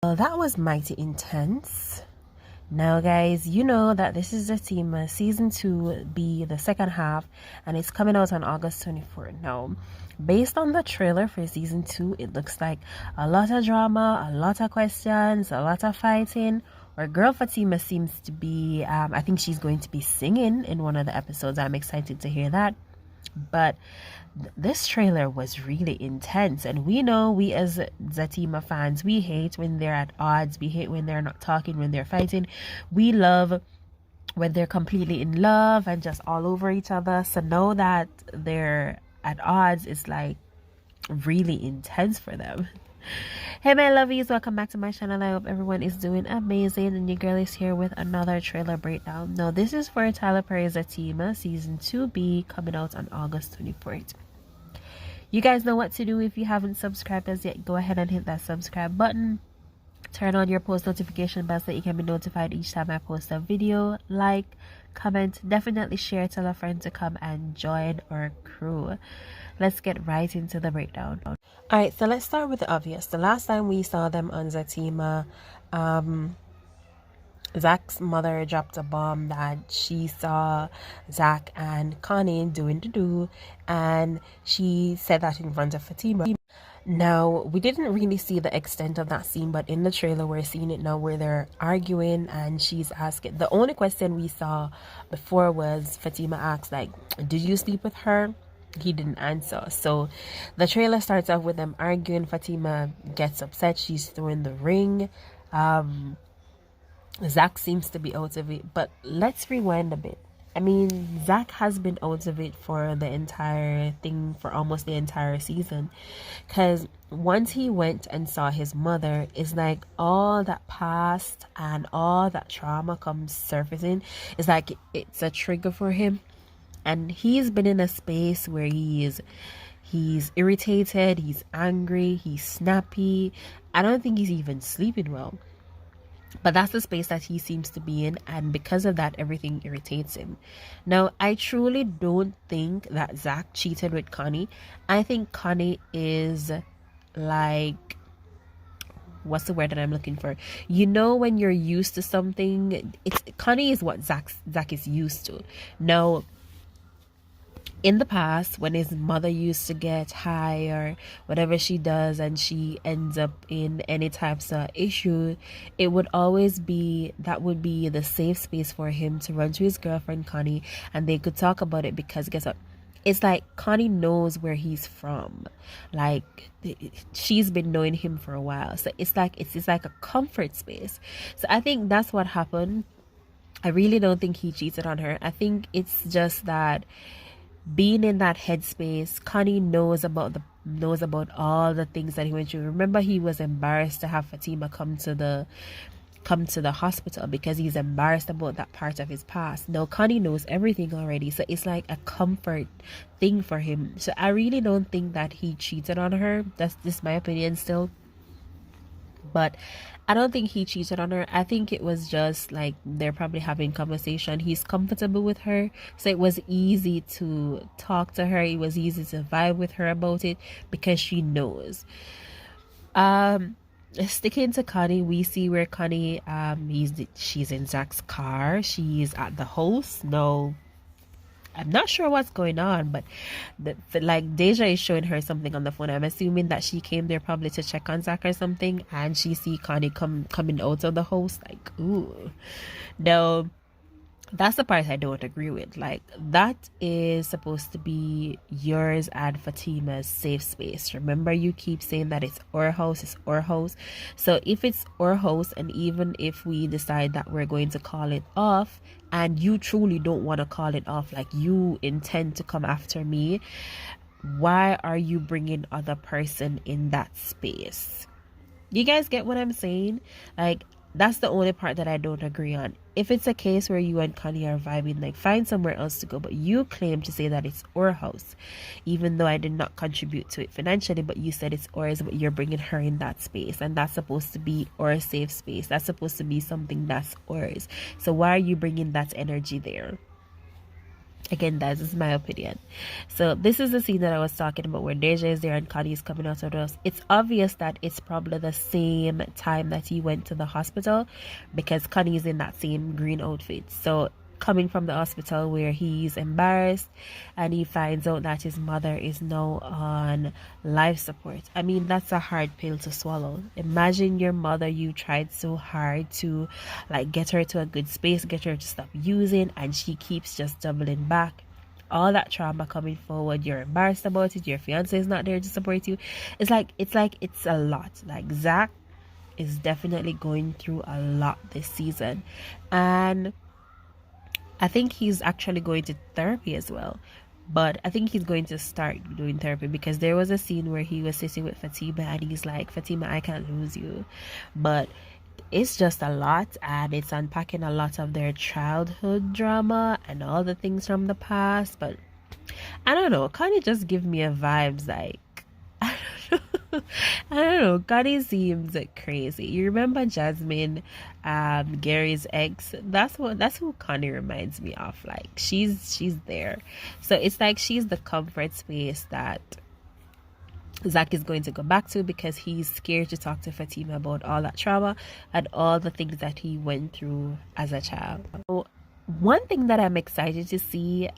Well, that was mighty intense. Now, guys, you know that this is Zatima season 2 be the second half, and it's coming out on August 24th. Now, based on the trailer for season 2, it looks like a lot of drama, a lot of questions, a lot of fighting. Our girl Fatima seems to be, I think she's going to be singing in one of the episodes. I'm excited to hear that. But this trailer was really intense, and we know, we as Zatima fans, we hate when they're at odds, we hate when they're not talking, when they're fighting. We love when they're completely in love and just all over each other. So know that they're at odds is like really intense for them. Hey my lovies, welcome back to my channel. I hope everyone is doing amazing, and your girl is here with another trailer breakdown. Now this is for Tyler Perry's Zatima season 2B, coming out on August 24th. You guys know what to do. If you haven't subscribed as yet, go ahead and hit that subscribe button. Turn on your post notification bell so that you can be notified each time I post a video. Like, comment, definitely share, tell a friend to come and join our crew. Let's get right into the breakdown. Alright, so let's start with the obvious. The last time we saw them on Zatima, Zach's mother dropped a bomb that she saw Zach and Connie doing the do, and she said that in front of Fatima. Now, we didn't really see the extent of that scene, but in the trailer we're seeing it now, where they're arguing and she's asking. The only question we saw before was Fatima asked, like, did you sleep with her? He didn't answer. So the trailer starts off with them arguing. Fatima gets upset, she's throwing the ring. Zach seems to be out of it, but let's rewind a bit. I mean, Zach has been out of it for the entire thing, for almost the entire season, because once he went and saw his mother, it's like all that past and all that trauma comes surfacing. It's like it's a trigger for him, and he's been in a space where he's irritated, he's angry, he's snappy. I don't think he's even sleeping well. But that's the space that he seems to be in, and because of that, everything irritates him. Now, I truly don't think that Zach cheated with Connie. I think Connie is like, what's the word that I'm looking for? You know, when you're used to something, Connie is what Zach is used to. Now, in the past, when his mother used to get high or whatever she does and she ends up in any types of issue, it would always be, that would be the safe space for him to run to his girlfriend Connie, and they could talk about it, because guess what? It's like Connie knows where he's from. Like, she's been knowing him for a while. So it's like a comfort space. So I think that's what happened. I really don't think he cheated on her. I think it's just that being in that headspace, Connie knows about all the things that he went through. Remember, he was embarrassed to have Fatima come to the hospital because he's embarrassed about that part of his past. Now Connie knows everything already, so it's like a comfort thing for him. So I really don't think that he cheated on her. That's just my opinion still. But I don't think he cheated on her. I think it was just like they're probably having conversation. He's comfortable with her, so it was easy to talk to her. It was easy to vibe with her about it because she knows. Sticking to Connie, we see where Connie she's in Zach's car. She's at the house. No, I'm not sure what's going on, but like Deja is showing her something on the phone. I'm assuming that she came there probably to check on Zach or something, and she see Connie coming out of the house. Like, ooh. No, that's the part I don't agree with. Like, that is supposed to be yours and Fatima's safe space. Remember, you keep saying that it's our house, it's our house. So if it's our house, and even if we decide that we're going to call it off, and you truly don't want to call it off, like you intend to come after me, why are you bringing other person in that space? You guys get what I'm saying? Like, that's the only part that I don't agree on. If it's a case where you and Connie are vibing, like, find somewhere else to go. But you claim to say that it's our house, even though I did not contribute to it financially, but you said it's ours, but you're bringing her in that space, and that's supposed to be our safe space. That's supposed to be something that's ours. So why are you bringing that energy there? Again, that is my opinion. So this is the scene that I was talking about where Deja is there and Connie is coming out of the house. It's obvious that it's probably the same time that he went to the hospital because Connie is in that same green outfit. So coming from the hospital where he's embarrassed and he finds out that his mother is now on life support. I mean, that's a hard pill to swallow. Imagine your mother, you tried so hard to like get her to a good space, get her to stop using, and she keeps just doubling back. All that trauma coming forward, you're embarrassed about it, your fiance is not there to support you. It's a lot. Like Zach is definitely going through a lot this season, and I think he's actually going to therapy as well. But I think he's going to start doing therapy because there was a scene where he was sitting with Fatima and he's like, Fatima, I can't lose you. But it's just a lot, and it's unpacking a lot of their childhood drama and all the things from the past. But I don't know, kind of just give me a vibes like I don't know. Connie seems crazy. You remember Jasmine, Gary's ex? That's who Connie reminds me of. Like she's there. So it's like she's the comfort space that Zach is going to go back to because he's scared to talk to Fatima about all that trauma and all the things that he went through as a child. So one thing that I'm excited to see,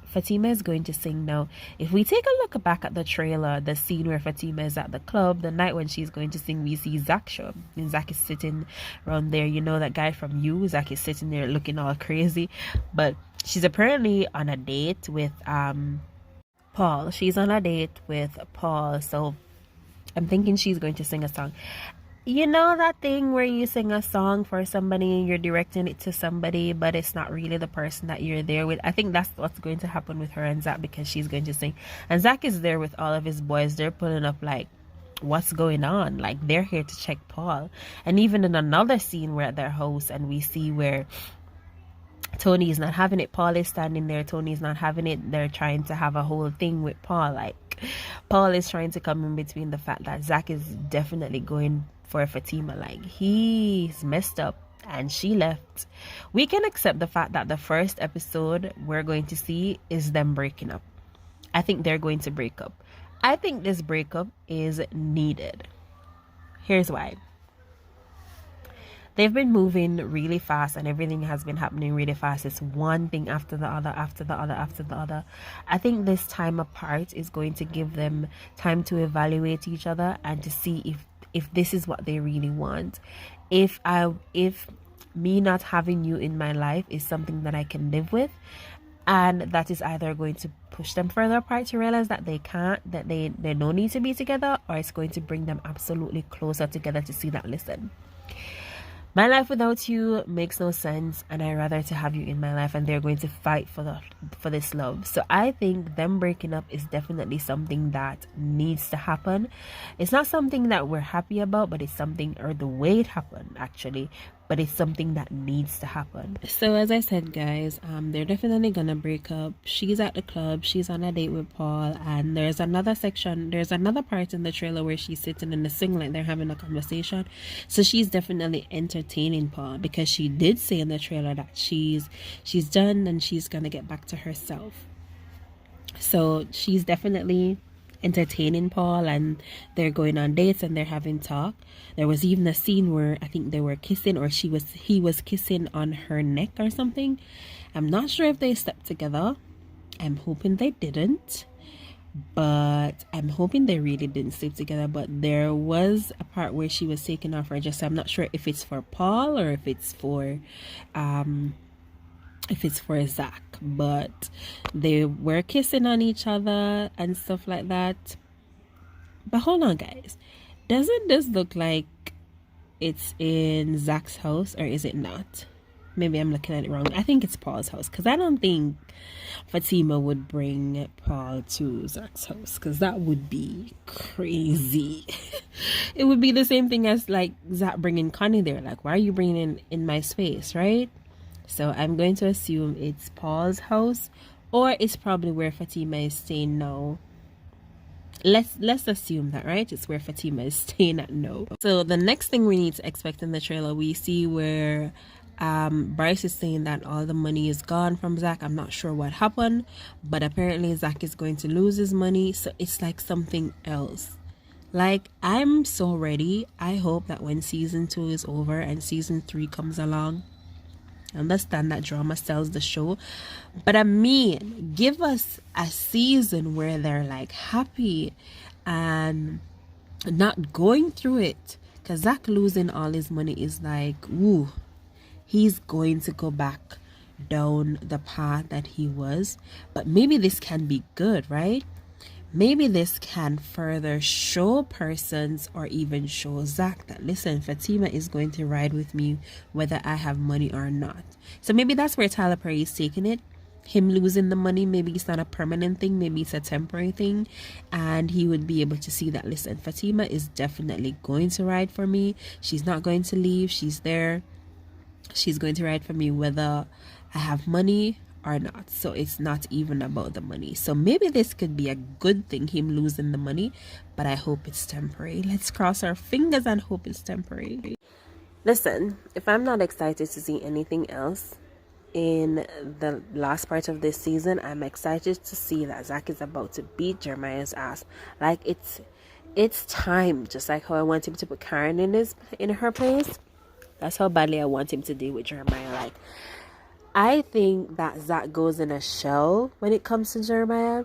Fatima is going to sing now. If we take a look back at the trailer, the scene where Fatima is at the club, the night when she's going to sing, we see Zach show up. And Zach is sitting around there. You know that guy from You? Zach is sitting there looking all crazy. But she's apparently on a date with Paul. She's on a date with Paul. So I'm thinking she's going to sing a song. You know that thing where you sing a song for somebody and you're directing it to somebody, but it's not really the person that you're there with? I think that's what's going to happen with her and Zach because she's going to sing. And Zach is there with all of his boys. They're pulling up like, what's going on? Like, they're here to check Paul. And even in another scene, we're at their house and we see where Tony is not having it. Paul is standing there. Tony's not having it. They're trying to have a whole thing with Paul. Like, Paul is trying to come in between the fact that Zach is definitely going for Fatima. Like, he's messed up and she left. We can accept the fact that the first episode we're going to see is them breaking up. I think they're going to break up. I think this breakup is needed. Here's why. They've been moving really fast and everything has been happening really fast. It's one thing after the other, after the other, after the other. I think this time apart is going to give them time to evaluate each other and to see if this is what they really want. If me not having you in my life is something that I can live with, and that is either going to push them further apart to realize that they can't, that they don't need to be together, or it's going to bring them absolutely closer together to see that, listen, my life without you makes no sense and I'd rather to have you in my life, and they're going to fight for this love. So I think them breaking up is definitely something that needs to happen. It's not something that we're happy about, but it's something, or the way it happened actually, but it's something that needs to happen. So as I said, guys, they're definitely gonna break up. She's at the club, she's on a date with Paul, and there's another part in the trailer where she's sitting in the singlet, they're having a conversation. So she's definitely entertaining Paul because she did say in the trailer that she's done and she's gonna get back to herself. So she's definitely entertaining Paul, and they're going on dates and they're having talk. There was even a scene where I think they were kissing, or he was kissing on her neck or something. I'm not sure if they slept together. I'm hoping they didn't, but I'm hoping they really didn't sleep together. But there was a part where she was taking off her dress. I'm not sure if it's for Paul or if it's for Zach, but they were kissing on each other and stuff like that. But hold on, guys, doesn't this look like it's in Zach's house, or is it not? Maybe I'm looking at it wrong. I think it's Paul's house, because I don't think Fatima would bring Paul to Zach's house, because that would be crazy. It would be the same thing as like Zach bringing Connie there. Like, why are you bringing in my space, right? So I'm going to assume it's Paul's house, or it's probably where Fatima is staying now. Let's assume that, right? It's where Fatima is staying at now. So the next thing we need to expect in the trailer, we see where Bryce is saying that all the money is gone from Zach. I'm not sure what happened, but apparently Zach is going to lose his money. So it's like something else. Like, I'm so ready. I hope that when season 2 is over and season 3 comes along, I understand that drama sells the show, but I mean, give us a season where they're like happy and not going through it. Because Zach losing all his money is like, woo, he's going to go back down the path that he was. But maybe this can be good, right? Maybe this can further show persons or even show Zach that, listen, Fatima is going to ride with me whether I have money or not. So maybe that's where Tyler Perry is taking it. Him losing the money, maybe it's not a permanent thing, maybe it's a temporary thing. And he would be able to see that, listen, Fatima is definitely going to ride for me. She's not going to leave. She's there. She's going to ride for me whether I have money or not. So it's not even about the money. So maybe this could be a good thing, him losing the money, but I hope it's temporary. Let's cross our fingers and hope it's temporary. Listen, if I'm not excited to see anything else in the last part of this season, I'm excited to see that Zach is about to beat Jeremiah's ass. Like, it's time. Just like how I want him to put Karen in her place, that's how badly I want him to deal with Jeremiah. Like, I think that Zach goes in a shell when it comes to Jeremiah,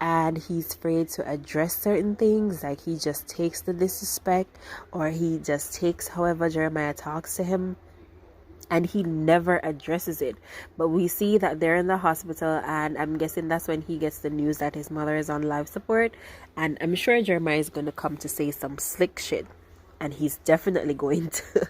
and he's afraid to address certain things. Like, he just takes the disrespect, or he just takes however Jeremiah talks to him, and he never addresses it. But we see that they're in the hospital, and I'm guessing that's when he gets the news that his mother is on life support, and I'm sure Jeremiah is going to come to say some slick shit, and he's definitely going to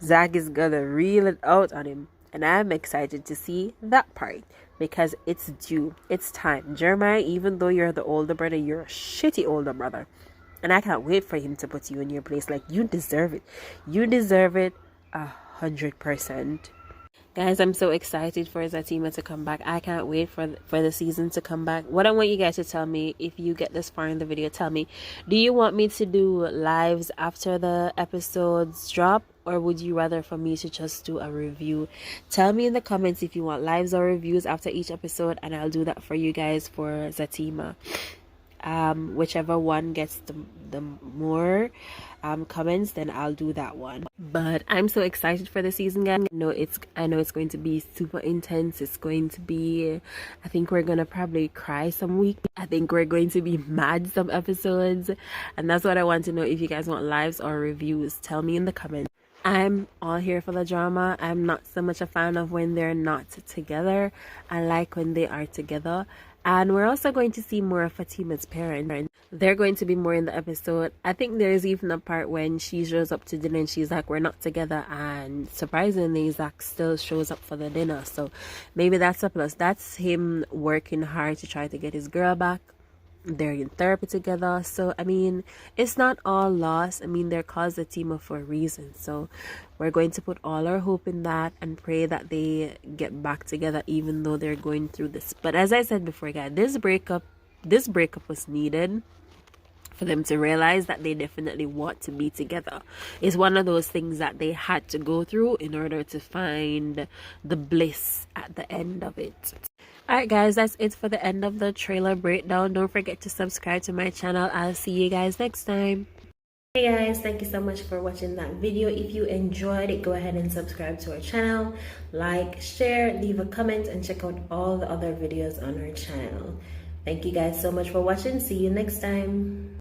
Zach is gonna reel it out on him. And I'm excited to see that part, because it's due. It's time. Jeremiah, even though you're the older brother, you're a shitty older brother. And I can't wait for him to put you in your place. Like, you deserve it. You deserve it 100%. Guys, I'm so excited for Zatima to come back. I can't wait for the season to come back. What I want you guys to tell me, if you get this far in the video, tell me, do you want me to do lives after the episodes drop, or would you rather for me to just do a review? Tell me in the comments if you want lives or reviews after each episode, and I'll do that for you guys for Zatima. Whichever one gets the more comments, then I'll do that one. But I'm so excited for the season, guys. I know it's going to be super intense. It's going to be, I think we're gonna probably cry some weeks. I think we're going to be mad some episodes, and that's what I want to know. If you guys want lives or reviews, tell me in the comments. I'm all here for the drama. I'm not so much a fan of when they're not together. I like when they are together. And we're also going to see more of Fatima's parents. They're going to be more in the episode. I think there's even a part when she shows up to dinner and she's like, we're not together. And surprisingly, Zach still shows up for the dinner. So maybe that's a plus. That's him working hard to try to get his girl back. They're in therapy together. So, I mean, it's not all lost. I mean, they're called Zatima for a reason. So we're going to put all our hope in that and pray that they get back together, even though they're going through this. But as I said before, guys, this breakup was needed for them to realize that they definitely want to be together. It's one of those things that they had to go through in order to find the bliss at the end of it. Alright guys, that's it for the end of the trailer breakdown. Don't forget to subscribe to my channel. I'll see you guys next time. Hey guys, thank you so much for watching that video. If you enjoyed it, go ahead and subscribe to our channel, like, share, leave a comment, and check out all the other videos on our channel. Thank you guys so much for watching. See you next time.